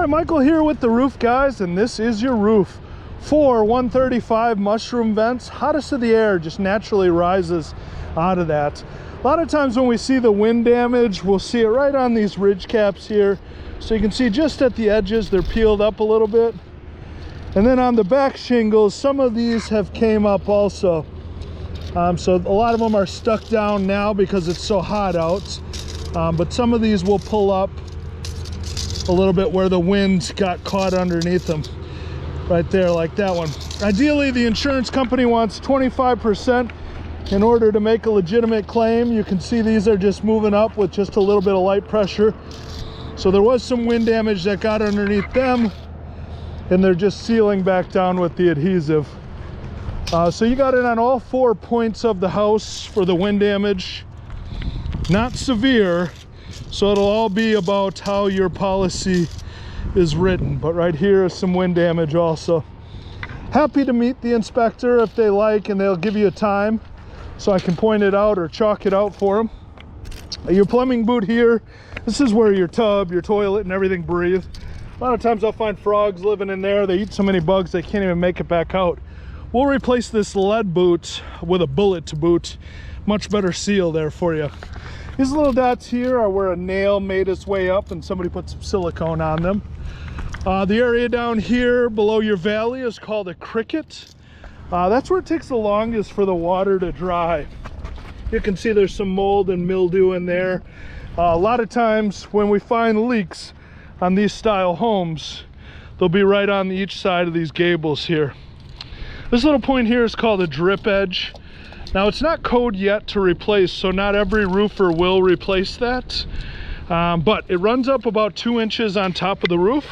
Michael here with the roof guys, and this is your roof. 4 135 mushroom vents, hottest of the air just naturally rises out of that. A lot of times when we see the wind damage, we'll see it right on these ridge caps here. So you can see just at the edges, they're peeled up a little bit. And then on the back shingles, some of these have came up also. So a lot of them are stuck down now because it's so hot out. But some of these will pull up a little bit where the wind got caught underneath them. Right there, like that one. Ideally, the insurance company wants 25% in order to make a legitimate claim. You can see these are just moving up with just a little bit of light pressure. So there was some wind damage that got underneath them, and they're just sealing back down with the adhesive. So you got it on all 4 points of the house for the wind damage. Not severe, so it'll all be about how your policy is written. But right here is some wind damage also. Happy to meet the inspector if they like, and they'll give you a time so I can point it out or chalk it out for them. Your plumbing boot here, this is where your tub, your toilet, and everything breathe. A lot of times I'll find frogs living in there. They eat so many bugs they can't even make it back out. We'll replace this lead boot with a bullet boot. Much better seal there for you. These little dots here are where a nail made its way up and somebody put some silicone on them. The area down here below your valley is called a cricket. That's where it takes the longest for the water to dry. You can see there's some mold and mildew in there. A lot of times when we find leaks on these style homes, they'll be right on each side of these gables here. This little point here is called a drip edge. Now it's not code yet to replace, so not every roofer will replace that. But it runs up about 2 inches on top of the roof.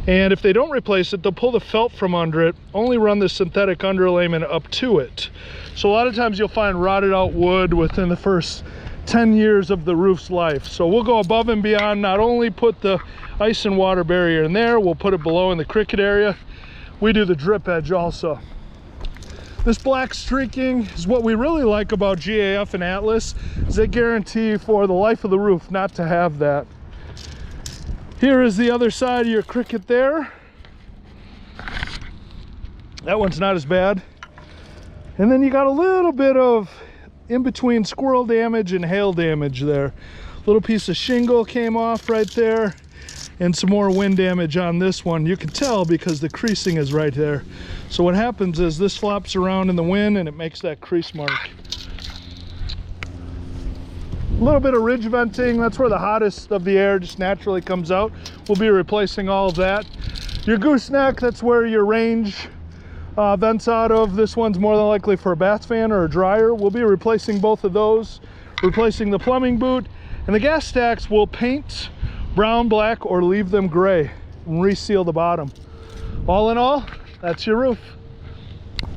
And if they don't replace it, they'll pull the felt from under it, only run the synthetic underlayment up to it. So a lot of times you'll find rotted out wood within the first 10 years of the roof's life. So we'll go above and beyond, not only put the ice and water barrier in there, we'll put it below in the cricket area. We do the drip edge also. This black streaking is what we really like about GAF and Atlas, is they guarantee for the life of the roof not to have that. Here is the other side of your cricket there. That one's not as bad. And then you got a little bit of in between squirrel damage and hail damage there. Little piece of shingle came off right there, and some more wind damage on this one. You can tell because the creasing is right there. So what happens is this flops around in the wind and it makes that crease mark. A little bit of ridge venting, that's where the hottest of the air just naturally comes out. We'll be replacing all of that. Your gooseneck, that's where your range vents out of. This one's more than likely for a bath fan or a dryer. We'll be replacing both of those, replacing the plumbing boot, and the gas stacks will paint brown, black, or leave them gray and reseal the bottom. All in all, that's your roof.